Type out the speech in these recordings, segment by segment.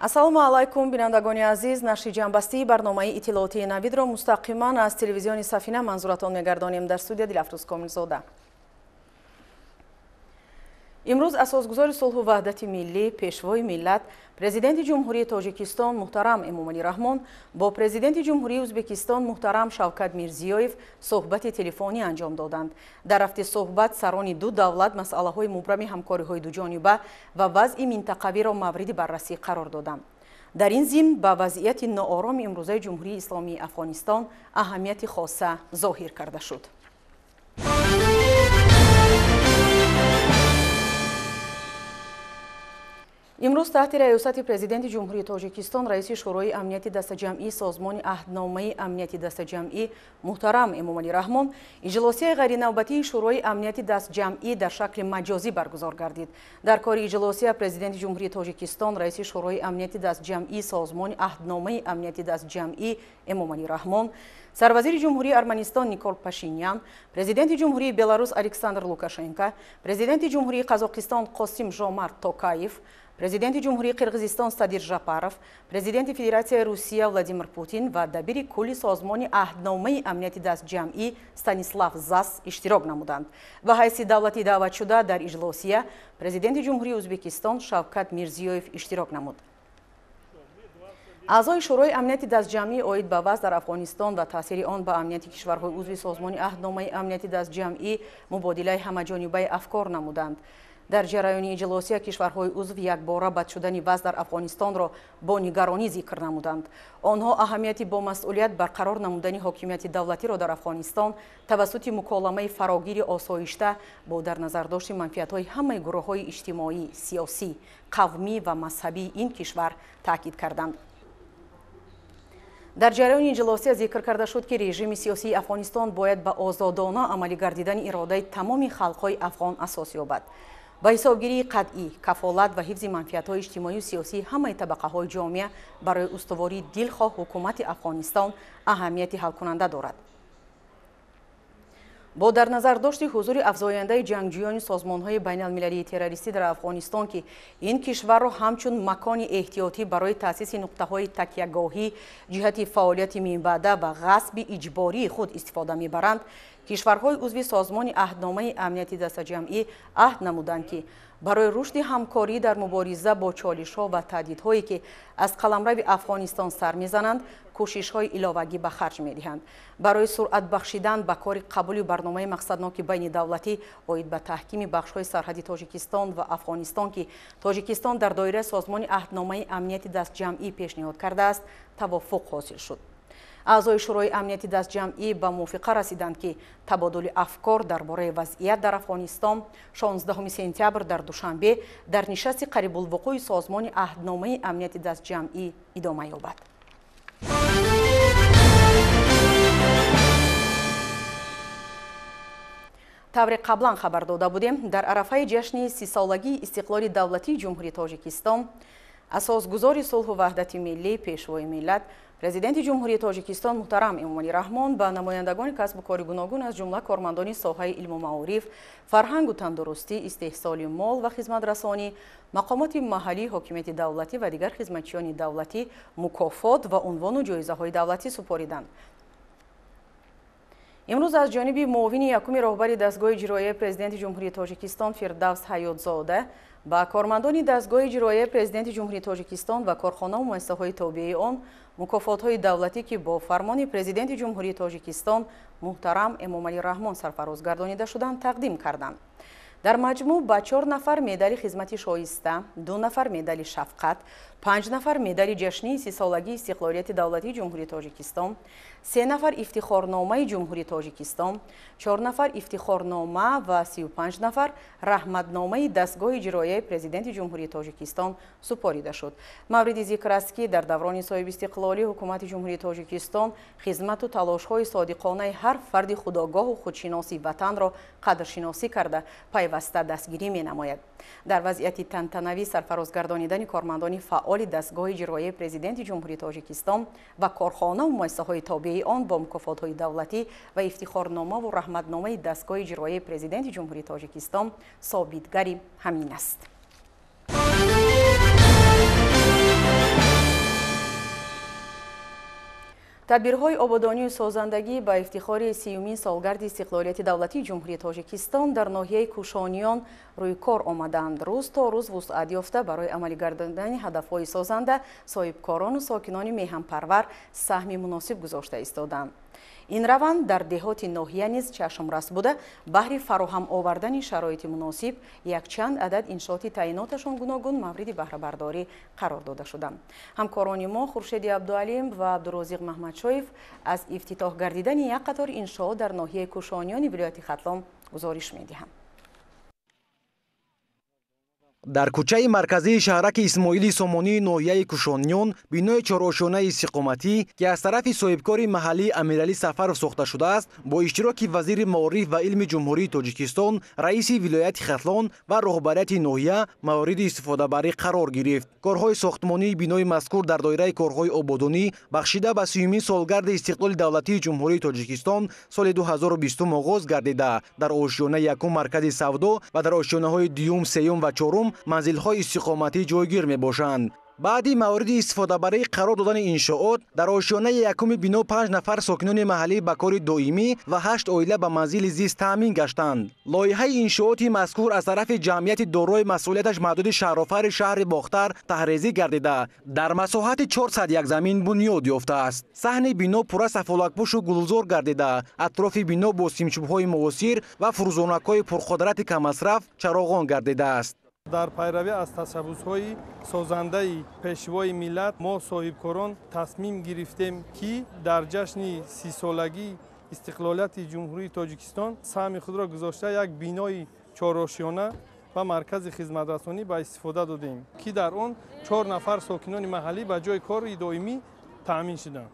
ассалому алайкум бинандагони азиз, нашри ҷанбастии барномаи иттилоотии навидро мустақиман аз телевизиони Сафина манзуратон мегардонем. Дар студия Дилафрӯз Комилзода. имрӯз асосгузори сулҳу ваҳдати миллӣ, пешвои миллат, президенти ҷумҳурии Тоҷикистон муҳтарам Эмомалӣ Раҳмон бо президенти ҷумҳурии Ӯзбекистон муҳтарам Шавкат Мирзиёев суҳбати телефонӣ анҷом доданд. Дар рафти суҳбат сарони ду давлат масъалаҳои мубрами ҳамкориҳои дуҷониба ва вазъи минтақавиро мавриди баррасӣ қарор доданд. дар ин зимн ба вазъияти ноороми имрӯзаи ҷумҳурии исломии Афғонистон аҳамияти хоса зоҳир карда шуд. имрӯз таҳти раёсати президенти ҷумҳурии Тоҷикистон раиси шӯрои амнияти дастаҷамъии созмони аҳдномаи амнияти дастаҷамъӣ муҳтарам Эмомалӣ Раҳмон иҷлосияи ғайринавбатии шӯрои амнияти дастаҷамъӣ дар шакли маҷозӣ баргузор гардид. дар кори иҷлосия президенти ҷумҳурии Тоҷикистон раиси шӯрои амнияти дастаҷамъии созмони аҳдномаи амнияти дастаҷамъӣ Эмомалӣ Раҳмон, сарвазири ҷумҳурии Арманистон Никол Пашинян, президенти ҷумҳурии Беларус Александр Лукашенко, президенти ҷумҳурии Қазоқистон Қосим Жомарт Токаев, президенти ҷумҳурии Қирғизистон Садир Жапаров, президенти Федератсияи Русия Владимир Путин ва дабири кулли созмони аҳдномаи амнияти дастаҷамъӣ Станислав Зас иштирок намуданд. ба ҳайси давлати даъватшуда дар иҷлосия президенти ҷумҳурии Ӯзбекистон Шавкат Мирзиёев иштирок намуд. аъзои шӯрои амнияти дастаҷамъӣ оид ба вазъ дар Афғонистон ва таъсири он ба амнияти кишварҳои узви созмони аҳдномаи амнияти дастаҷамъӣ мубодилаи ҳамаҷонибаи афкор намуданд. дар ҷараёни иҷлосия кишварҳои узв якбора бад шудани вазъ дар Афғонистонро бо нигаронӣ зикр намуданд. онҳо аҳамияти бомасъулият барқарор намудани ҳокимияти давлатиро дар Афғонистон тавассути муколамаи фарогири осоишта бо дар назардошти манфиатҳои ҳамаи гурӯҳҳои иҷтимоӣ, сиёсӣ, қавмӣ ва мазҳабии ин кишвар таъкид карданд. дар ҷараёни иҷлосия зикр карда шуд ки режими сиёсии Афғонистон бояд ба озодона амалӣ гардидани иродаи тамоми халқҳои афғон асос ёбад. ба ҳисобгирии қатъӣ, кафолат ва ҳифзи манфиатҳои иҷтимоию сиёсии ҳамаи табақаҳои ҷомеа барои устувории дилхоҳ ҳукумати Афғонистон аҳамияти ҳалкунанда дорад. бо дар назардошти ҳузури афзояндаи ҷангҷӯёни созмонҳои байналмилалии террористӣ дар Афғонистон ки ин кишварро ҳамчун макони эҳтиётӣ барои таъсиси нуқтаҳои такягоҳӣ ҷиҳати фаъолияти минбаъда ва ғасби иҷбории худ истифода мебаранд, кишварҳои узви созмони аҳдномаи амнияти дастаҷамъӣ аҳд намуданд ки барои рушди ҳамкорӣ дар мубориза бо чолишҳо ва таҳдидҳое ки аз қаламрави Афғонистон сар мезананд, кӯшишҳои иловагӣ ба харҷ медиҳанд. барои суръат бахшидан ба кори қабули барномаи мақсадноки байнидавлатӣ оид ба таҳкими бахшҳои сарҳади Тоҷикистон ва Афғонистон ки Тоҷикистон дар доираи созмони аҳдномаи амнияти дастаҷамъӣ пешниҳод кардааст, тавофуқ ҳосил шуд. аъзои шӯрои амнияти дастаҷамъӣ ба мувофиқа расиданд ки табодули афкор дар бораи вазъият дар Афғонистон 16 сентябр дар душанбе дар нишасти қарибулвуқӯи созмони аҳдномаи амнияти дастаҷамъӣ идома ёбад. тавре қаблан хабар дода будем, дар арафаи ҷашни 30-солагии истиқлоли давлатии ҷумҳурии Тоҷикистон асосгузори сулҳу ваҳдати миллӣ, пешвои миллат, президенти ҷумҳурии Тоҷикистон муҳтарам Эмомалӣ Раҳмон ба намояндагони касбу кори гуногун аз ҷумла кормандони соҳаи илму маориф, фарҳангу тандурустӣ, истеҳсоли мол ва хизматрасонӣ, мақомоти маҳаллӣ, ҳокимияти давлатӣ ва дигар хизматчиёни давлатӣ мукофот ва унвону ҷоизаҳои давлатӣ супориданд. имрӯз аз ҷониби муовини якуми роҳбари дастгоҳи иҷроияи президенти ҷумҳурии Тоҷикистон Фирдавс Ҳаётзода ба кормандони дастгоҳи иҷроияи президенти ҷумҳурии Тоҷикистон ва корхонаву муассисаҳои тобеаи он мукофотҳои давлатӣ ки бо фармони президенти ҷумҳурии Тоҷикистон муҳтарам Эмомалӣ Раҳмон сарфароз гардонида шуданд, тақдим карданд. дар маҷмӯъ ба 4 нафар медали хизмати шоиста, 2 нафар медали шафқат, 5 нафар медали ҷашнии 30-солагии истиқлолияти давлатии ҷумҳурии Тоҷикистон, 3 нафар ифтихорномаи ҷумҳурии Тоҷикистон, 4 нафар ифтихорнома ва 35 нафар раҳматномаи дастгоҳи иҷроияи президенти ҷумҳурии Тоҷикистон супорида шуд. мавриди зикр аст ки дар даврони соҳиби истиқлолӣ ҳукумати ҷумҳурии Тоҷикистон хизмату талошҳои содиқонаи ҳар фарди худогоҳу худшиноси ватанро қадршиносӣ карда пайваста дастгирӣ менамояд. дар вазъияти тантанавӣ сарфароз гардонидани кормандони фаъоли дастгоҳи иҷроияи президенти ҷумҳурии Тоҷикистон ва корхонаву муассисаҳои тобеаи он бо мукофотҳои давлатӣ ва ифтихорномаву раҳматномаи дастгоҳи иҷроияи президенти ҷумҳурии Тоҷикистон собитгари ҳамин аст. тадбирҳои ободонию созандагӣ ба ифтихори 30-юмин солгарди истиқлолияти давлатии ҷумҳурии Тоҷикистон дар ноҳияи Кушониён рӯи кор омаданд. Рӯз то рӯз вусъат ёфта барои амалӣ гардондани ҳадафҳои созанда соҳибкорону сокинони меҳанпарвар саҳми муносиб гузошта истоданд. ин раванд дар деҳоти ноҳия низ чашмрас буда баҳри фароҳам овардани шароити муносиб якчанд адад иншооти таъиноташон гуногун мавриди баҳрабардорӣ қарор дода шуданд. ҳамкорони мо Хуршеди Абдуалим ва Абдурозиқ Маҳмадшоев аз ифтитоҳ гардидани як қатор иншоот дар ноҳияи Кушониёни вилояти Хатлон гузориш медиҳанд. дар кӯчаи марказии шаҳраки Исмоили Сомонии ноҳияи Кушониён бинои чорошонаи истиқоматӣ ки аз тарафи соҳибкори маҳаллӣ Амиралӣ Сафаров сохта шудааст, бо иштироки вазири маориф ва илми ҷумҳурии Тоҷикистон, раиси вилояти Хатлон ва роҳбарияти ноҳия мавриди истифодабарӣ қарор гирифт. Корҳои сохтмонии бинои мазкур дар доираи корҳои ободонӣ бахшида ба 30-юмин солгарди истиқлоли давлатии ҷумҳурии Тоҷикистон соли 2020 оғоз гардида, дар ошиёнаи якум маркази савдо ва дар ошиёнаҳои дуюм, сеюм ва чорум манзилҳои истиқоматӣ ҷойгир мебошанд. баъди мавриди истифодабарии қарор додани иншоот, дар ошиёнаи якуми бино 5 нафар сокинони маҳаллӣ ба кори доимӣ ва 8 оила ба манзили зист таъмин гаштанд. лоиҳаи иншооти мазкур аз тарафи ҷамъияти дорои масъулияташ маҳдуди шаҳрофари шаҳри Бохтар таҳризӣ гардида, дар масоҳати 401 замин бунёд ёфтааст. саҳни бино пурра сафолакпӯшу гулзор гардида, атрофи бино бо симчӯбҳои муосир ва фурӯзонакҳои пурқудрати камасраф чароғон гардидааст. дар пайравӣ аз ташаббусҳои созандаи пешвои миллат мо соҳибкорон тасмим гирифтем ки дар ҷашни 30-солагии истиқлолияти ҷумҳурии Тоҷикистон саҳми худро гузошта як бинои чорошона ва маркази хизматрасонӣ ба истифода додем ки дар он 4 нафар сокинони маҳаллӣ ба ҷои кори доимӣ таъмин шуданд.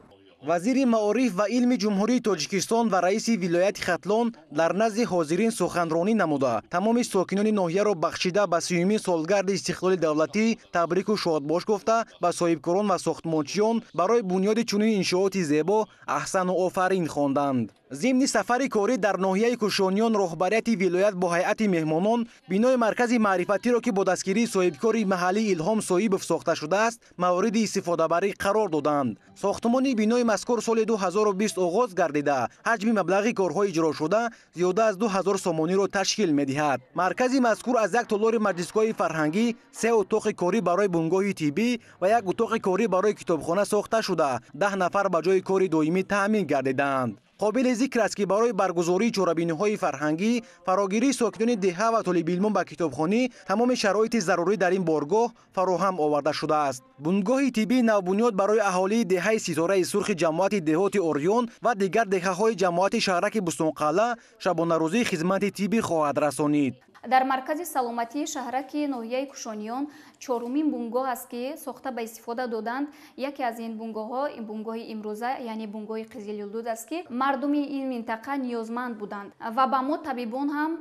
вазири маориф ва илми ҷумҳурии Тоҷикистон ва раиси вилояти Хатлон дар назди ҳозирин суханронӣ намуда, тамоми сокинони ноҳияро бахшида ба 30-юмин солгарди истиқлоли давлатӣ табрику шодбош гуфта, ба соҳибкорон ва сохтмончиён барои бунёди чунин иншооти зебо аҳсану офарин хонданд. зимни сафари корӣ дар ноҳияи Кушониён роҳбарияти вилоят бо ҳайати меҳмонон бинои маркази маърифатиро ки бо дастгирии соҳибкори маҳаллӣ Илҳом Соибов сохта шудааст, мавриди истифодабарӣ қарор доданд. сохтмони бинои мазкур соли 2020 оғоз гардида, ҳаҷми маблағи корҳои иҷрошуда зиёда аз 2000 сомониро ташкил медиҳад. маркази мазкур аз як толори маҷлисгоҳи фарҳангӣ, 3 утоқи корӣ барои бунгоҳи тиббӣ ва як утоқи корӣ барои китобхона сохта шуда, 10 нафар ба ҷои кори доимӣ таъмин гардиданд. қобили зикр аст ки барои баргузории чорабиниҳои фарҳангӣ, фарогирии сокинони деҳа ва толибилмон ба китобхонӣ тамоми шароити зарурӣ дар ин боргоҳ фароҳам оварда шудааст. бунгоҳи тиббии навбунёд барои аҳолии деҳаи Ситораи Сурхи ҷамоати деҳоти Ориён ва дигар деҳаҳои ҷамоати шаҳраки Бустонқалъа шабонарӯзии хизмати тиббӣ хоҳад расонид. дар маркази саломатии шаҳраки ноҳияи Кушониён 4-умин бунгоҳ аст ки сохта ба истифода доданд. яке аз ин бунгоҳҳо бунгоҳи имрӯза, яъне бунгоҳи Қизилюлдуд аст ки мардуми ин минтақа ниёзманд буданд ва ба мо табибон ҳам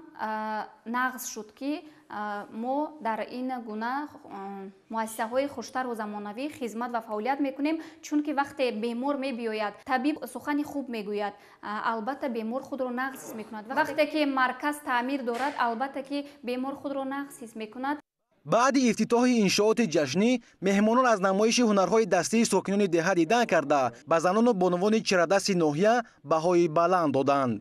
нағз шуд ки мо дар ин гуна муассисаҳои хуштару замонавӣ хизмат ва фаъолият мекунем, чунки вақте бемор мебиёяд, табиб сухани хуб мегӯяд, албатта бемор худро нағз ҳис мекунад. вақте ки марказ таъмир дорад, албатта ки бемор худро нағз ҳис мекунад. баъди ифтитоҳи иншооти ҷашнӣ, меҳмонон аз намоиши ҳунарҳои дастии сокинони деҳа дидан карда, ба занону бонувони чирадасти ноҳия баҳои баланд доданд.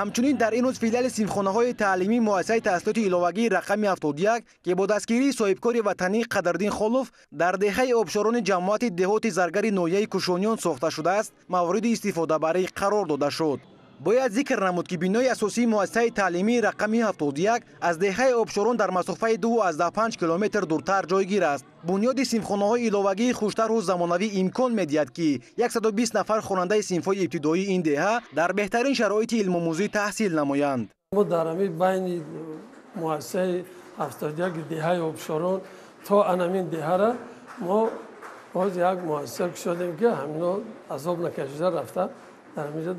ҳамчунин дар ин рӯз филиали симхонаҳои таълимии муассисаи таҳсилоти иловагии рақами 71 ки бо дастгирии соҳибкори ватанӣ Қадрдин Холов дар деҳаи обшорони ҷамоати деҳоти заргари ноҳияи Кушониён сохта шудааст, мавриди истифодабарӣ қарор дода шуд. бояд зикр намуд ки бинои асосии муассисаи таълимии рақами 71 аз деҳаи обшорон дар масофаи 2,5 километр дуртар ҷойгир аст. бунёди симхонаҳои иловагии хуштару замонавӣ имкон медиҳад ки 120 нафар хонандаи синфҳои ибтидоии ин деҳа дар беҳтарин шароити илмомӯзӣ таҳсил намоянд. мо дар ҳамин байни муассисаи 71 деҳаи обшорон то анамин деҳара мо боз як муассиса кушодем ки ҳамино азоб накашида рафта дар ҳаминҷо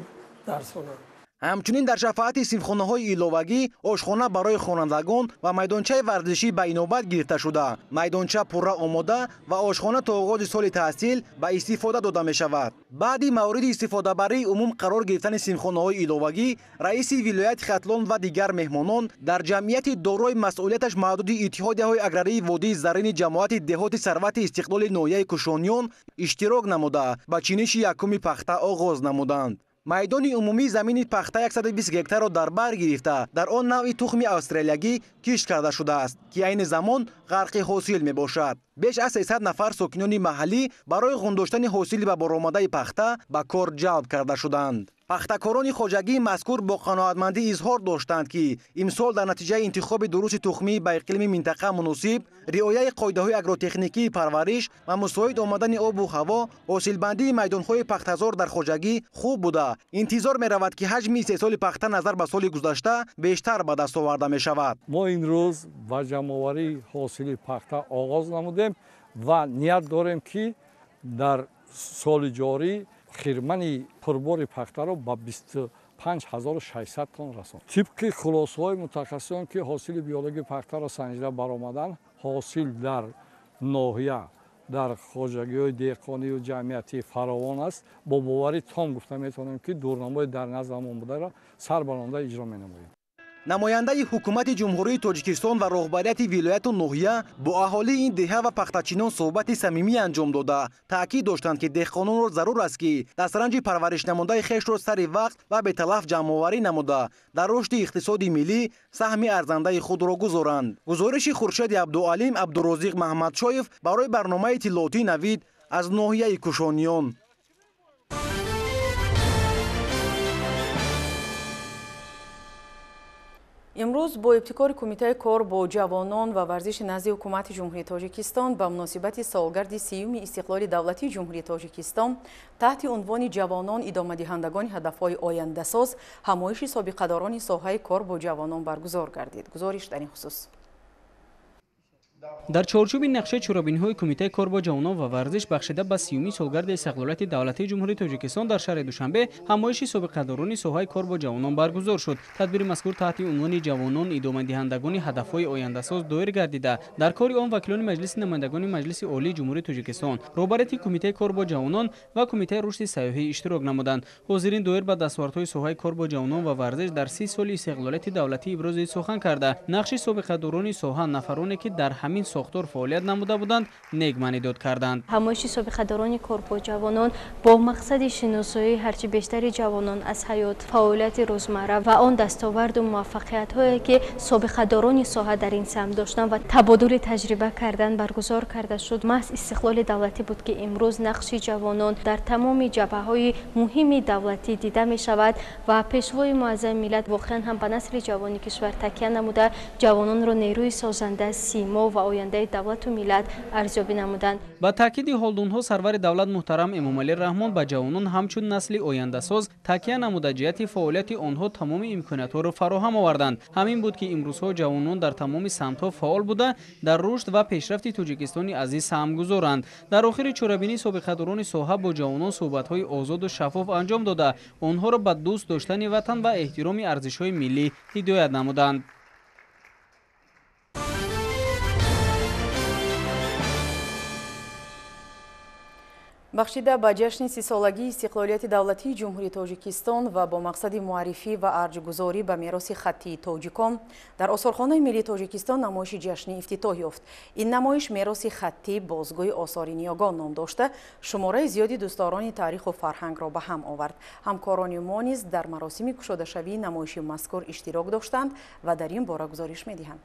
дарс хонанд. ҳамчунин дар шафоати симхонаҳои иловагӣ ошхона барои хонандагон ва майдончаи варзишӣ ба инобат гирифта шуда, майдонча пурра омода ва ошхона то оғози соли таҳсил ба истифода дода мешавад. баъди мавриди истифодабарии умум қарор гирифтани симхонаҳои иловагӣ, раиси вилояти Хатлон ва дигар меҳмонон дар ҷамъияти дорои масъулияташ маҳдуди иттиҳодияҳои аграрии водии заррини ҷамоати деҳоти сарвати истиқлоли ноҳияи Кушониён иштирок намуда ба чиниши якуми пахта оғоз намуданд. майдони умумии замини пахта 120 гектарро дар бар гирифта дар он навъи тухми австралиягӣ кишт карда шудааст, ки айни замон ғарқи ҳосил мебошад. беш аз 300 нафар сокинони маҳаллӣ барои ғундоштани ҳосили ба баромадаи пахта ба кор ҷалб карда шуданд. пахтакорони хоҷагии мазкур бо қаноатмандӣ изҳор доштанд, ки имсол дар натиҷаи интихоби дурусти тухмӣ ба иқлими минтақа муносиб, риояи қоидаҳои агротехникии парвариш ва мусоид омадани обу ҳаво, ҳосилбандии майдонҳои пахтазор дар хоҷагӣ хуб буда, интизор меравад, ки ҳаҷми истеҳсоли пахта назар ба соли гузашта бештар ба даст оварда мешавад. мо имрӯз ба ҷамъоварии ҳосили пахта оғоз намудем ва ният дорем, ки дар соли ҷорӣ хирмани пурбори пахтаро ба 25600 тонн расон. тибқи хулосаҳои мутахассисон, ки ҳосили биологии пахтаро санҷида баромаданд, ҳосил дар ноҳия дар хоҷагиҳои деҳқонию ҷамъиятӣ фаровон аст. бо боварӣ том гуфта метавонем, ки дурнамои дар назамон бударо сарбаланда иҷро менамоем. намояндаи ҳукумати ҷумҳурии Тоҷикистон ва роҳбарияти вилояту ноҳия бо аҳолии ин деҳа ва пахтачинон суҳбати самимӣ анҷом дода, таъкид доштанд, ки деҳқононро зарур аст, ки дастранҷи парваришнамудаи хешро сари вақт ва беталаф ҷамъоварӣ намуда, дар рушди иқтисоди миллӣ саҳми арзандаи худро гузоранд. гузориши Хуршеди Абдуалим Абдурозиқ Маҳмадшоев барои барномаи иттилоотии Навид аз ноҳияи Кушониён. имрӯз бо ибтикори кумитаи кор бо ҷавонон ва варзиши назди ҳукумати ҷумҳурии Тоҷикистон ба муносибати солгарди 30-юми истиқлоли давлатии ҷумҳурии Тоҷикистон таҳти унвони ҷавонон идомадиҳандагони ҳадафҳои ояндасоз ҳамоиши собиқадорони соҳаи кор бо ҷавонон баргузор гардид. гузориш дар ин хусус. дар чорчӯби нақшаи чорабиниҳои кумитаи кор бо ҷавонон ва варзиш бахшида ба 30-юми солгарди истиқлолияти давлатии ҷумҳурии Тоҷикистон дар шаҳри Душанбе ҳамоиши собиқадорони соҳаи кор бо ҷавонон баргузор шуд. тадбири мазкур таҳти унвони ҷавонон идомадиҳандагони ҳадафҳои ояндасоз доир гардида дар кори он вакилони маҷлиси намояндагони маҷлиси олии ҷумҳурии Тоҷикистон, роҳбарияти кумитаи кор бо ҷавонон ва кумитаи рушди сайёҳӣ иштирок намуданд. ҳозирин доир ба дастовардҳои соҳаи кор бо ҷавонон ва варзиш дар 30 соли истиқлолияти давлатӣ ибрози сухан карда, нақши собиқадорони соҳа нафароне, ки дар ҳамин сохтор фаъолият намуда буданд, нег маънидод карданд. ҳамоиши собиқадорони кор бо ҷавонон бо мақсади шиносоии ҳарчи бештари ҷавонон аз ҳаёт, фаъолияти рӯзмарра ва он дастоварду муваффақиятҳое, ки собиқадорони соҳа дар ин самт доштанд ва табодули таҷриба кардан баргузор карда шуд. маҳз истиқлоли давлатӣ буд, ки имрӯз нақши ҷавонон дар тамоми ҷабҳаҳои муҳими давлатӣ дида мешавад ва пешвои муаззами миллат воқеан ҳам ба насли ҷавони кишвар такя намуда ҷавононро нерӯи созанда, симо ва ояндаи давлату миллат арзёбӣ намуданд. ба таъкиди ҳолдунҳо сарвари давлат муҳтарам Эмомалӣ Раҳмон ба ҷавонон ҳамчун насли ояндасоз такя намуда ҷиҳати фаъолияти онҳо тамоми имкониятҳоро фароҳам оварданд. ҳамин буд, ки имрӯзҳо ҷавонон дар тамоми самтҳо фаъол буда дар рушд ва пешрафти Тоҷикистони азиз саҳмгузоранд. дар охири чорабинии собиқадорони соҳа бо ҷавонон суҳбатҳои озоду шаффоф анҷом дода, онҳоро ба дӯст доштани ватан ва эҳтироми арзишҳои миллӣ ҳидоят намуданд. бахшида ба ҷашни 30-солагии истиқлолияти давлатии ҷумҳурии Тоҷикистон ва бо мақсади муаррифӣ ва арҷгузорӣ ба мероси хаттии тоҷикон дар осорхонаи миллии Тоҷикистон намоиши ҷашнӣ ифтитоҳ ёфт. ин намоиш мероси хаттӣ бозгӯи осори ниёгон ном дошта, шумораи зиёди дӯстдорони таъриху фарҳангро ба ҳам овард. ҳамкорони мо низ дар маросими кушодашавии намоиши мазкур иштирок доштанд ва дар ин бора гузориш медиҳанд.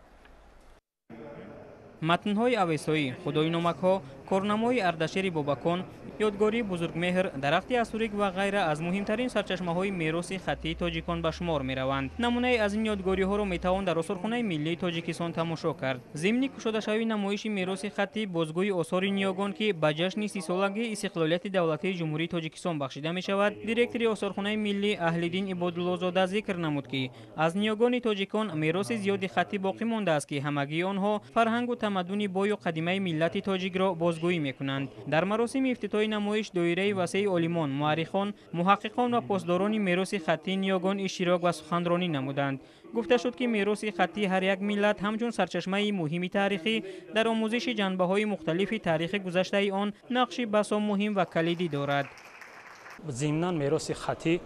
матнҳои авесоӣ, худоиномакҳо, корнамои ардашери бобакон, ёдгории бузургмеҳр, дарахти асурик ва ғайра аз муҳимтарин сарчашмаҳои мероси хаттии тоҷикон ба шумор мераванд. намунае аз ин ёдгориҳоро метавон дар осорхонаи миллии Тоҷикистон тамошо кард. зимни кушодашавии намоиши мероси хаттӣ бозгӯи осори ниёгон, ки ба ҷашни 30-солагии истиқлолияти давлатии ҷумҳурии Тоҷикистон бахшида мешавад, директори осорхонаи миллӣ Аҳлиддин Ибодуллозода зикр намуд, ки аз ниёгони тоҷикон мероси зиёди хаттӣ боқӣ мондааст, ки ҳамагии онҳо фарҳангу тамаддуни бою қадимаи миллати тоҷикро бозгӯ بازگویی میکنند. در مراسم افتتاحی نمایش دایره وسیع عالمان، مورخان، محققان و پاسداران میراث خطی نیاگان اشتراک و سخنرانی نمودند. گفته شد که میراث خطی هر یک ملت همچون سرچشمه مهم تاریخی در آموزش جنبه‌های مختلف تاریخ گذشته آن نقش بسا مهم و کلیدی دارد. ضمناً میراث خطی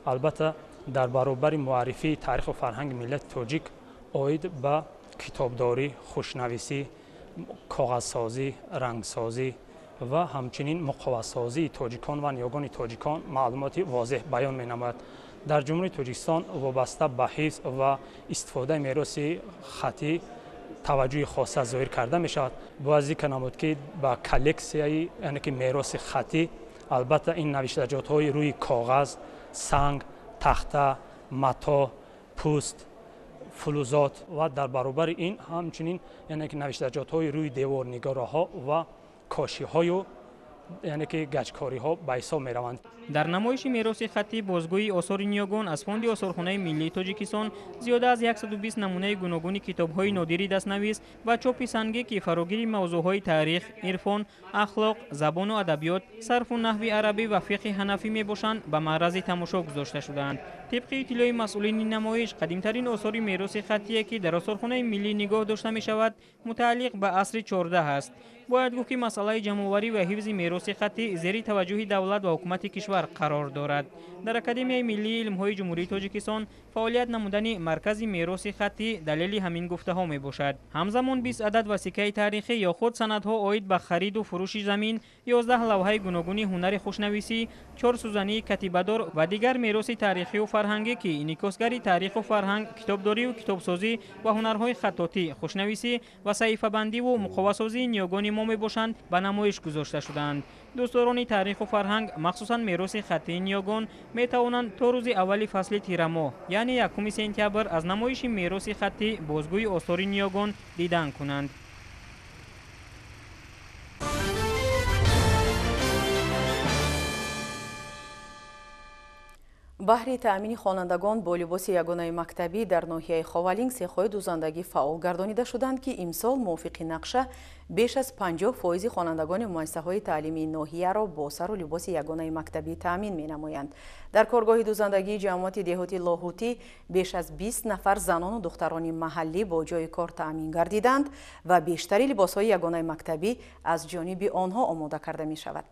البته در برابر معرفی تاریخ و فرهنگ ملت تاجیک اوید به کتابداری، خوشنویسی، کاغذسازی، رنگسازی و همچنین مقواسازی تاجیکان و نیاگان تاجیکان معلوماتی واضح بیان می‌نماید. در جمهوری تاجیکستان وابسته به حفظ و استفاده میراث خطی توجه خاصه ظاهر کرده می شود. باید ذکر نمود که با کلکسیای یعنی که میراث خطی البته این نوشتجات های روی کاغذ، سنگ، تخته، متا، پوست، فلزات و در برابر این همچنین یعنی که نوشتجات های روی دیوار نگاره ها و کاشی های یعنی که گچکاری ها به حساب می روند. در نمایش میراث خطی بازگویی آثار نیاگان از فوند آثارخانه ملی تاجیکستان زیاده از 120 نمونه گوناگون کتاب‌های نادری دستنویس و چاپ سنگی که فراگیر موضوع‌های تاریخ، عرفان، اخلاق، زبان و ادبیات، صرف و نحو عربی و فقه حنفی میباشند به معرض تماشا گذاشته شدند. طبق اطلاع مسئولین نمایش، قدیمترین آثار میراث خطی که در آثارخانه ملی نگاه داشته می شود متعلق به عصر 14 است. باید گفت که مسئله جمع‌آوری و حفظ میراث خطی زیر توجه دولت و حکومت کشور قرار دارد. در اکادمی ملی علم‌های جمهوری تاجیکستان فعالیت نمودن مرکز میراث خطی دلیل همین گفته‌ها میباشد. همزمان 20 عدد وثیقه تاریخی یا خود سندها عاید به خرید و فروش زمین، 11 لوحه گوناگون هنر خوشنویسی، 4 سوزنی کتیبه‌دار و دیگر میراث تاریخی و فرهنگی که انعکاسگر تاریخ و فرهنگ، کتابداری و کتابسازی و هنرهای خطاطی، خوشنویسی و صحیفه‌بندی و مقواسازی نیاگان ما میباشند به نمایش گذاشته شدند. دوستداران تاریخ و فرهنگ مخصوصا میراث خطی نیاگان می توانند تا روز اول فصل تیر ماه یعنی 1 سپتامبر از نمایش میراث خطی بازگوی آثار نیاگان دیدن کنند. баҳри таъмини хонандагон бо либоси ягонаи мактабӣ дар ноҳияи ховалинг сехҳои дузандагӣ фаъол гардонида шуданд ки имсол мувофиқи нақша беш аз 50% хонандагони муассисаҳои таълимии ноҳияро бо сару либоси ягонаи мактабӣ таъмин менамоянд. дар коргоҳи дузандагии ҷамоати деҳоти лоҳутӣ беш аз 20 нафар занону духтарони маҳаллӣ бо ҷои кор таъмин гардиданд ва бештари либосҳои ягонаи мактабӣ аз ҷониби онҳо омода карда мешавад.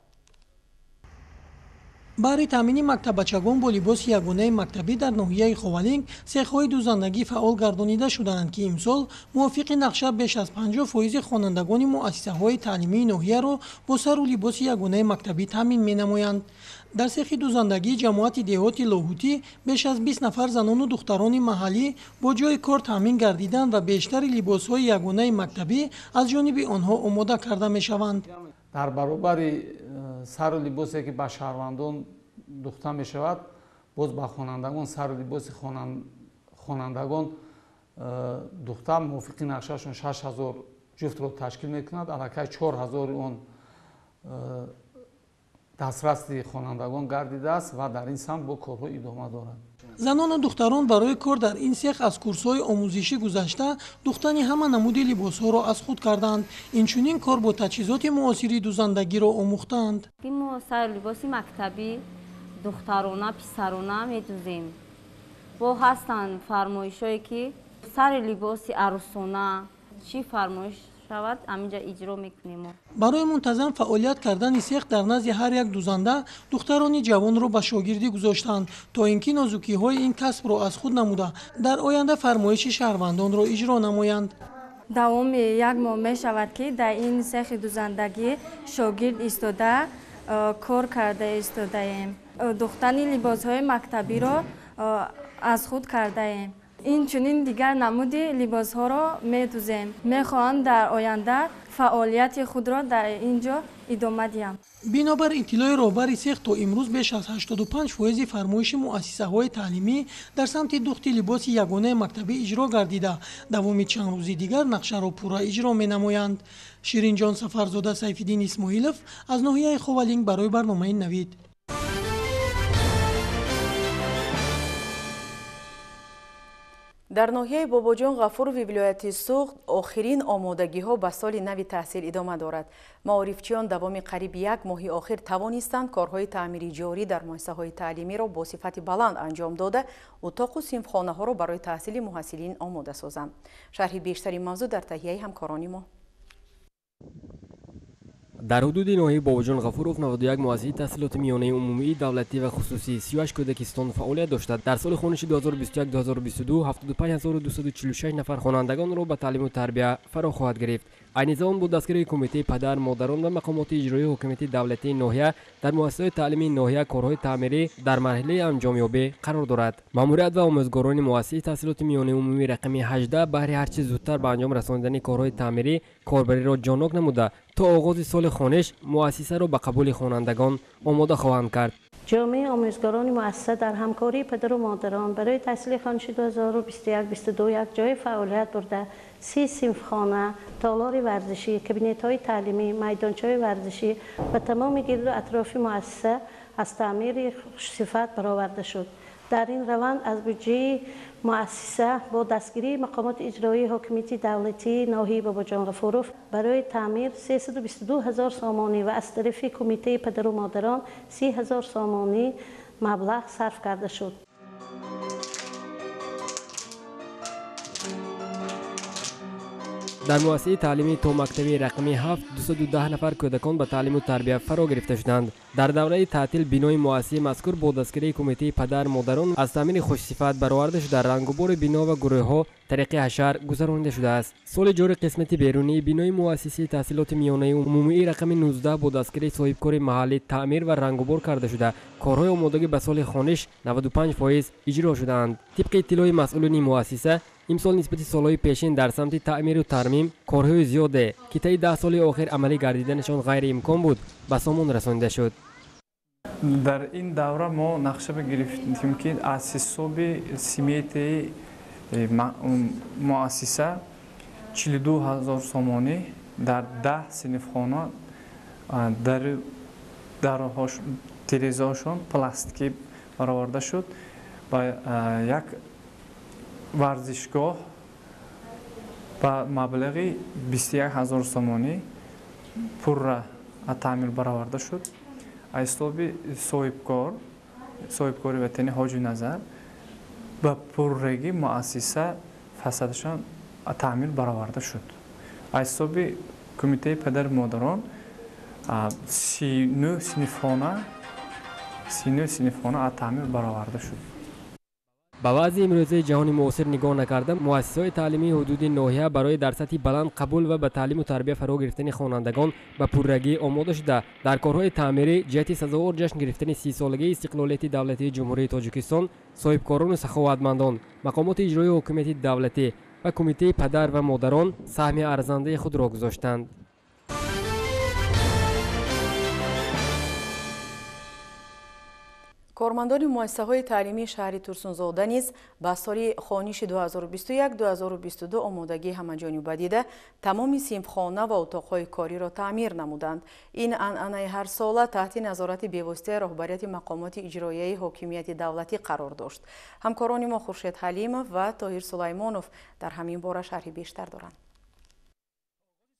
баҳри таъмини мактабачагон бо либоси ягонаи мактабӣ дар ноҳияи ховалинг сехҳои дузандагӣ фаъол гардонида шуданд ки имсол мувофиқи нақша беш аз 50% хонандагони муассисаҳои таълимии ноҳияро бо сару либоси ягонаи мактабӣ таъмин менамоянд. дар сехи дузандагии ҷамоати деҳоти лоҳутӣ беш аз 20 нафар занону духтарони маҳаллӣ бо ҷои кор таъмин гардиданд ва бештари либосҳои ягонаи мактабӣ аз ҷониби онҳо омода карда мешаванд. дар баробари сару либосе ки ба шаҳрвандон духта мешавад, боз ба хонандагон сару либоси хонандагон духта мувофиқи нақшашон 6000 ҷуфтро ташкил мекунад. аллакай 4000 он дастрасти хонандагон гардидааст ва дар ин самт бо корҳо идома дорад. занону духтарон барои кор дар ин сех аз курсҳои омӯзишӣ гузашта духтани ҳама намуди либосҳоро аз худ карданд. инчунин кор бо таҷҳизоти муосири дузандагиро омӯхтанд. мо сар либоси мактабӣ духтарона писарона медузем. бо ҳастанд фармоишҳое ки сари либоси арӯсона чӣ фармоиш шавад аминҷа иҷро мекунем. барои мунтазам фаъолият кардани сех дар назди ҳар як дузанда духтарони ҷавонро ба шогирдӣ гузоштанд то ин ки нозукиҳои ин касбро аз худ намуда дар оянда фармоиши шаҳрвандонро иҷро намоянд. давоми 1 моҳ мешавад ки дар ин сехи дузандагӣ шогирд истода кор карда истодаем. духтани либосҳои мактабиро аз худ кардаем. инчунин дигар намуди либосҳоро медузем. мехоҳам дар оянда фаъолияти худро дар ин ҷо идома диҳам. бинобар иттилои роҳбари сех то имрӯз беш аз 85% фармоиши муассисаҳои таълимӣ дар самти духти либоси ягонаи мактабӣ иҷро гардида давоми чанд рӯзи дигар нақшаро пурра иҷро менамоянд. ширинҷон сафарзода, сайфиддин исмоилов аз ноҳияи ховалинг барои барномаи навид. در ناحیه باباجان غفوروی ولایت سوخت آخرین آمادگی‌ها به سال نو تحصیل ادامه دارد. معارفچیان دوام قریب یک ماه آخر توانستند کارهای تعمیری جاری در مؤسسه‌های تعلیمی را با صفت بلند انجام داده اتاق و صنفخانه‌ها را برای تحصیل محصلین آماده سازند. شرح بیشتری موضوع در تهیه همکاران ما. در حدود ناحیه باباجان غفورов 91 مؤسسه تحصیلات میانه عمومی دولتی و خصوصی 38 کودکستان فعالیت داشتند. در سال خونش 2021-2022 75246 نفر خوانندگان را به تعلیم و تربیت فرا خواهد گرفت. عین زمان بود دستگیری کمیته پدر مادران و مقامات اجرایی حکومت دولتی ناحیه در مؤسسات تعلیمی ناحیه کارهای تعمیری در مرحله انجامیابی قرار دارد. ماموریت و آموزگاران مؤسسه تحصیلات میانه عمومی رقم 18 بهر هرچه زودتر به انجام رساندن کارهای تعمیری کاربری را جانک نموده تا آغاز سال خوانش مؤسسه را به قبول خوانندگان آماده خواهند کرد. جامعه آموزگاران مؤسسه در همکاری پدر و مادران برای تحصیل خوانش 2021-2022 یک جای فعالیت برده 30 صنفخانه، تالار ورزشی، کابینت‌های تعلیمی، میدانچه‌های ورزشی و تمام گرد و اطراف مؤسسه از تعمیر صفت برآورده شد. در این روند از بودجه مؤسسه با دستگیری مقامات اجرایی حکومت دولتی ناحیه باباجان غفورov برای تعمیر 322,000 سامانی و از طرف کمیته پدر و مادران 30,000 سامانی مبلغ صرف کرده شد. در مؤسسه تعلیمی تا مکتبی رقمی 7 210 نفر کودکان به تعلیم و تربیت فرا گرفته شدند. در دوره تعطیل بینای مؤسسه مذکور با دستگیری کمیته پدر مادران از تامین خوش صفت برآورده شده رنگ و بور بنا و گروه ها طریق حشر گذرانده شده است. سال جاری قسمت بیرونی بینای مؤسسه تحصیلات میانه عمومی رقم 19 با دستگیری صاحبکار محلی تعمیر و رنگ و بور کرده شده. کارهای آمادگی به سال خوانش 95% اجرا شدند. طبق اطلاع مسئولین مؤسسه امسال نسبت سالهای پیشین در سمت تعمیر و ترمیم کارهای زیاده که طی 10 سال آخر عملی گردیدنشان غیر امکان بود به سامان رسانده شد. در این دوره ما نقشه گرفتیم که از حساب سمیت مؤسسه 42,000 سامانی در 10 صنفخانه در تیره‌هاشون پلاستیکی برآورده شد و یک ورزشگاه با مبلغ 21,000 سامانی پور تعمیر برآورده شد. از حساب صاحبکار وطنی حاجی نظر با پورگی مؤسسه فسادشان تعمیر برآورده شد. از حساب کمیته پدر مادران 39 صنفخانه تعمیر برآورده شد. با وضع امروزه جهان معاصر نگاه نکرده مؤسسه‌های تعلیمی حدود ناحیه برای در سطح بلند قبول و به تعلیم و تربیت فرا گرفتن خوانندگان به پررگی آماده شده. در کارهای تعمیری جهت سزاوار جشن گرفتن 30 سالگی استقلالیت دولتی جمهوری تاجیکستان صاحبکاران و سخاوتمندان مقامات اجرایی حکومت دولتی و کمیته پدر و مادران سهم ارزنده خود را گذاشتند. کارمندان مؤسسه‌های تعلیمی شهر ترسونزاده نیز به سال خوانش 2021-2022 آمادگی همه‌جانبه دیده تمام صنفخانه و اتاق‌های کاری را تعمیر نمودند. این عنعنه هر ساله تحت نظارت بی‌واسطه رهبریت مقامات اجرایی حکومت دولتی قرار داشت. همکاران ما خورشید حلیم و طاهر سلیمانوف در همین باره شرح بیشتر دارند.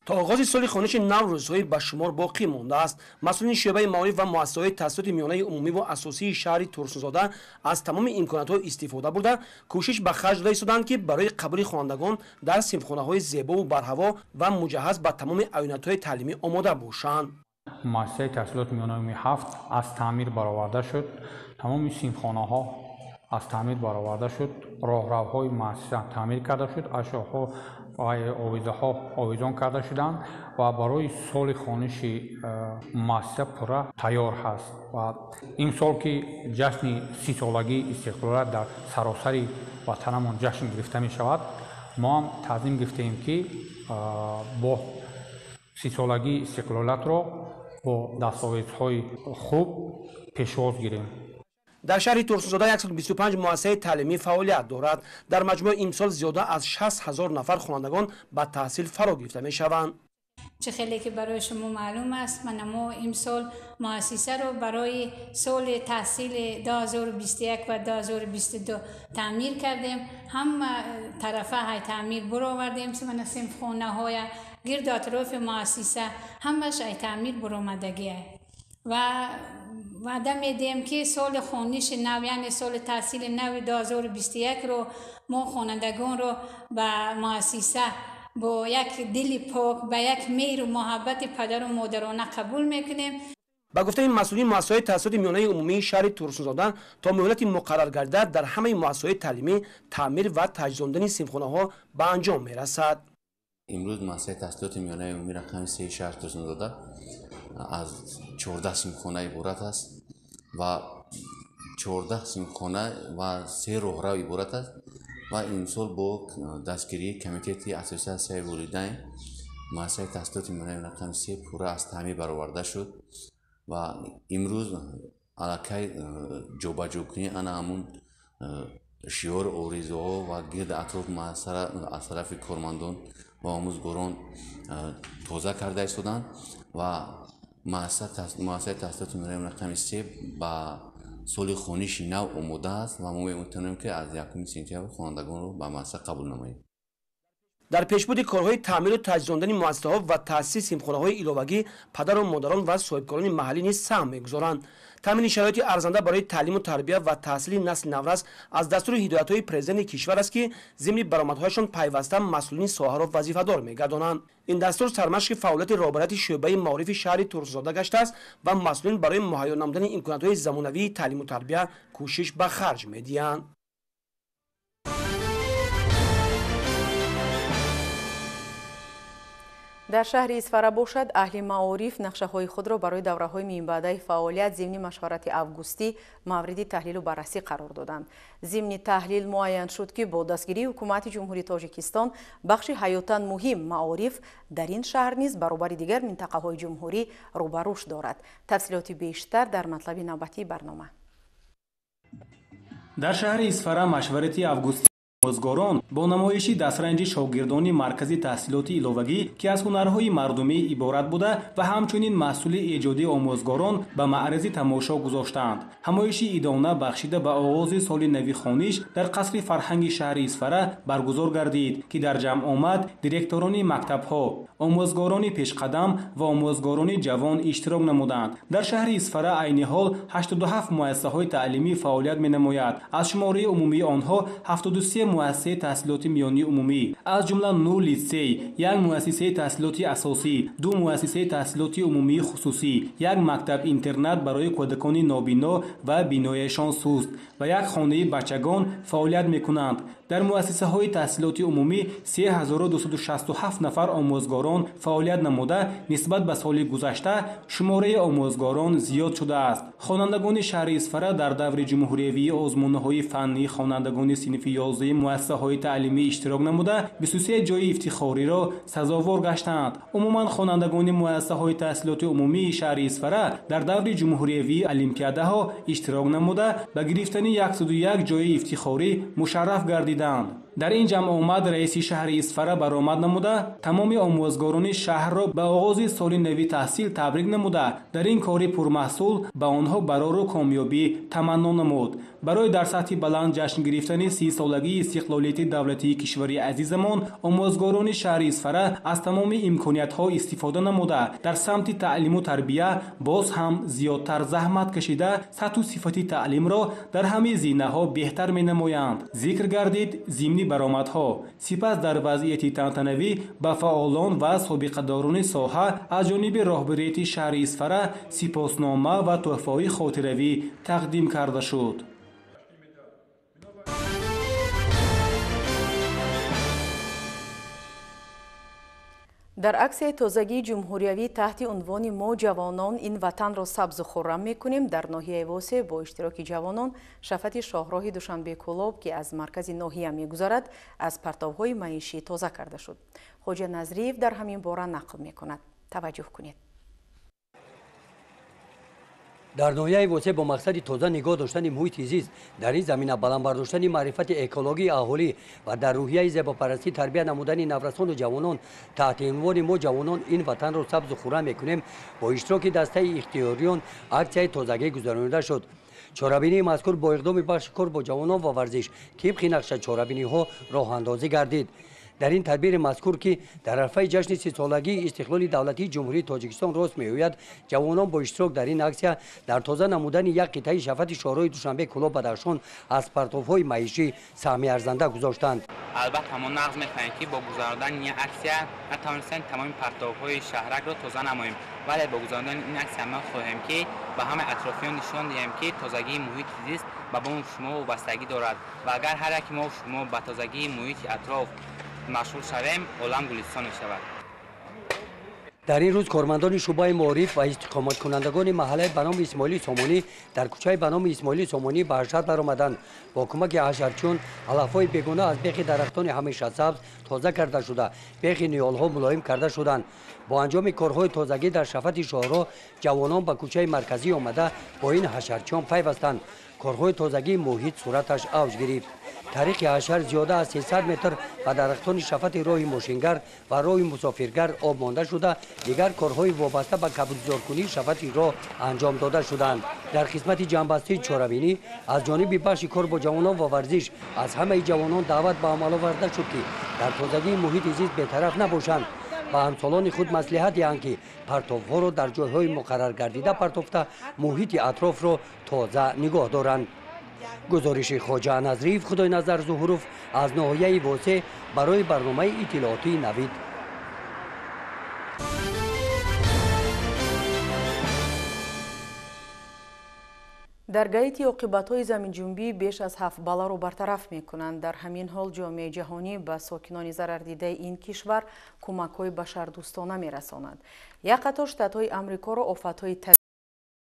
تا آغاز سال خوانش نو روزهای به شمار باقی مانده است. مسئولین شعبه معارف و مؤسسه‌های تحصیلات میانه عمومی و اساسی شهر ترسونزاده از تمام امکانات‌ها استفاده برده کوشش به خرج داده شدند که برای قبول خوانندگان در صنفخانه‌های زیبا و برهوا و مجهز به تمام عینت‌های تعلیمی آماده باشند. مؤسسه تحصیلات میانه عمومی 7 از تعمیر برآورده شد. تمام صنفخانه‌ها از تعمیر برآورده شد. راهروهای مؤسسه تعمیر کرده شد. اشیاءها و آویزه‌ها آویزان کرده شدند و برای سال خوانش مؤسسه پورا تیار هست و این سال که جشن 30 سالگی استقلالت در سراسر وطنمان جشن گرفته می شود ما هم تصمیم گرفتیم که با 30 سالگی استقلالت را با دستاویزهای خوب پیشواز گیریم. در شهر ترسونزاده 125 مؤسسه تعلیمی فعالیت دارد. در مجموع امسال زیاده از 60,000 نفر خوانندگان به تحصیل فرا گرفته می شوند. چه خیلی که برای شما معلوم است من اما امسال مؤسسه رو برای سال تحصیل 2021 و 2022 تعمیر کردیم. هم طرفه های تعمیر برآوردیم من صنفخانه های گرد اطراف مؤسسه همش ای تعمیر برآمدگی و وعده میدیم که سال خوانش نو یعنی سال تحصیل نو 2021 رو ما خوانندگان رو به مؤسسه با یک دل پاک با یک مهر و محبت پدر و مادرانه قبول میکنیم. با گفته مسئولین مؤسسه‌های تحصیلات میانه عمومی شهر ترسونزاده تا مهلت مقرر گردد در همه مؤسسه‌های تعلیمی تعمیر و تجدیداندن صنفخانه‌ها به انجام میرسد. امروز مؤسسه تحصیلات میانه عمومی رقم 3 شهر ترسونزاده از 14 صنفخانه عبارت است و 14 صنفخانه و 3 راهرو عبارت است و این سال با دستگیری کمیته اساسیه والدین مؤسسه تحصیلات میانه رقم 3 پورا از تعمیر برآورده شد و امروز علاقه جابجا کنی انا همون شیار آرزوها و گرد اطراف مؤسسه از طرف کارمندان و آموزگاران تازه کرده ایستادند و مؤسسه تحصیلات میانه رقم 3 با سال خوانش نو آماده است و ما می‌توانیم که از 1 سپتامبر خوانندگان رو به مؤسسه قبول نماییم. در پیشبرد کارهای تعمیر و تجدیداندن مؤسسه‌ها و تأسیس صنفخانه‌های علاوگی پدر و مادران و صاحبکاران محلی نیز سهم می‌گذارند. تامین شرایط ارزنده برای تعلیم و تربیت و تحصیل نسل نورس از دستور هدایت‌های پرزیدنت کشور است که ضمن برآمدهایشان پیوسته مسئولین ساحه را وظیفه‌دار می‌گردانند. این دستور سرمشق فعالیت رهبری شعبه معارف شهر ترسونزاده گشته است و مسئولین برای مهیا نمودن امکانات‌های زمانوی تعلیم و تربیت کوشش به خرج می‌دهند. در شهر اسفره باشد اهل معارف نقشه های خود را برای دوره های میانبعده فعالیت ضمن مشورت августи مورد تحلیل و بررسی قرار دادند. ضمن تحلیل معین شد که با دستگیری حکومت جمهوری تاجیکستان بخش حیاتاً مهم معارف در این شهر نیز برابر دیگر منطقه های جمهوری رو به رشد دارد. تفصیلات بیشتر در مطلب نوبتی برنامه. در شهر اسفره مشورت августи آموزگاران با نمایشی دسترنج شاگردان مرکز تحصیلات ایلاوگی که از هنرهای مردمی عبارت بوده و همچنین مسئول ایجادی آموزگاران به معرض تماشا گذاشتند. همایشی ادامه بخشیده به آغاز سال نوی خوانش در قصر فرهنگ شهر اسفره برگزار گردید که در جمع آمد دیرکتوران مکتب‌ها، آموزگاران پیشقدم و آموزگاران جوان اشتراک نمودند. در شهر اسفره عین حال 87 مؤسسه‌های تعلیمی فعالیت می‌نماید. از شماره عمومی آنها 73 مؤسسه تحصیلات میانی عمومی از جمله 9 لیسه، یک مؤسسه تحصیلات اساسی، 2 مؤسسه تحصیلات عمومی خصوصی، یک مکتب اینترنت برای کودکان نابینا و بینایشان سست و یک خانه بچگان فعالیت می‌کنند. در مؤسسه های تحصیلات عمومی 3267 نفر آموزگاران فعالیت نموده نسبت به سال گذشته شماره آموزگاران زیاد شده است. خوانندگان شهر اسفره در دور جمهوری آزمون‌های فنی خوانندگان صنف 11 مؤسسه های تعلیمی اشتراک نموده 23 جای افتخاری را سزاوار گشتند. عموما خوانندگان مؤسسه های تحصیلات عمومی شهر اسفره در دور جمهوری المپیاده ها اشتراک نموده به گرفتن 101 جای افتخاری مشرف گردیدند. در این جمع آمد رئیس شهر اسفره برآمد نموده تمام آموزگاران شهر را به آغاز سال نوی تحصیل تبریک نموده در این کار پرمحصول به آنها برای کامیابی تمنا نمود. برای در سطح بلند جشن گرفتن 30 سالگی استقلالیت دولتی کشور عزیزمان آموزگاران شهر اسفره از تمام امکانیت‌ها استفاده نموده در سمت تعلیم و تربیت باز هم زیادتر زحمت کشیده سطح و صفت تعلیم را در همه زینه‌ها بهتر می‌نمایند. ذکر گردید ضمن برآمدها. سپس در وضعیت تنتنوی به فعالان و سابقه‌داران ساحه از جانب رهبریت شهر اسفره سپاسنامه و تحفه‌های خاطروی تقدیم کرده شد. در عکس تازگی جمهوریوی تحت عنوان ما جوانان این وطن را سبز و خرم میکنیم در ناحیه واسه با اشتراک جوانان شفت شاهراه دوشنبه کلاب که از مرکز ناحیه میگذرد از پرتاب‌های معیشی تازه کرده شد. خوجه نظریف در همین باره نقل میکند. توجه کنید. дар ноҳияи восеъ бо мақсади тоза нигоҳ доштани муҳити зист дар ин замина баланд бардоштани маърифати экологии аҳолӣ ва дар рӯҳияи зебопарастӣ тарбия намудани наврасону ҷавонон таҳти унвони мо ҷавонон ин ватанро сабзу хуррам мекунем бо иштироки дастаи ихтиёриён аксияи тозагӣ гузаронида шуд. чорабинии мазкур бо иқдоми бахши кор бо ҷавонон ва варзиш тибқи нақша чорабиниҳо роҳандозӣ гардид. дар ин тадбири мазкур ки дар арфаи ҷашни сисолагии истиқлоли давлатии ҷумҳурии тоҷикистон рост меояд ҷавонон бо иштирок дар ин аксия дар тоза намудани як қитъаи шафати шоҳрои душанбе кӯлоҳ бадахшон аз партовҳои маишӣ саҳми арзанда гузоштанд. албатта мо нағз мекунем ки бо гузарондани ин аксия натавонистем тамоми партовҳои шаҳракро тоза намоем, вале бо гузарондани ин аксия мо хоҳем ки ба ҳамаи атрофиён нишон диҳем ки тозагии муҳити зист ба мо шумо вобастагӣ дорад ва агар ҳар яки мо шумо ба тозагии муҳити атроф машғул шавем, олам гулистон мешавад. дар ин рӯз кормандони шӯъбаи маориф ва истиқоматкунандагони маҳаллаи ба номи исмоили сомонӣ дар кӯчаи ба номи исмоили сомонӣ ба ҳаракат баромаданд. бо кӯмаки ҳашарчиён алафҳои бегона аз бехи дарахтони ҳамешасабз тоза карда шуда бехи ниёлҳо мулоим карда шуданд. бо анҷоми корҳои тозагӣ дар шафати шоҳро ҷавонон ба кӯчаи марказӣ омада бо ин ҳашарчиён пайвастанд. корҳои тозагии муҳит сураташ авҷ гирифт. тариқи ҳашар зиёда аз 300 метр ба дарахтони шафати роҳи мошингар ва роҳи мусофиргар об монда шуда дигар корҳои вобаста ба кабудзоркунии шафати роҳ анҷом дода шуданд. дар қисмати ҷамъбастии чорабинӣ аз ҷониби бахши кор бо ҷавонон ва варзиш аз ҳамаи ҷавонон даъват ба амал оварда шуд ки дар тозагии муҳити зист бетараф набошанд. ба ҳамсолони худ маслиҳат диҳанд ки партовҳоро дар ҷойҳои муқаррар гардида партофта муҳити атрофро тоза нигоҳ доранд. гузориши хоҷа назриев, худойназар зуҳуров аз ноҳияи восеъ барои барномаи иттилоотии навид. дар гаити оқибатҳои заминҷунбӣ беш аз 7 баларо бартараф мекунанд. дар ҳамин ҳол ҷомеаи ҷаҳонӣ ба сокинони зарардидаи ин кишвар кӯмакҳои башардӯстона мерасонад. як қатор штатҳои амрикоро офатҳои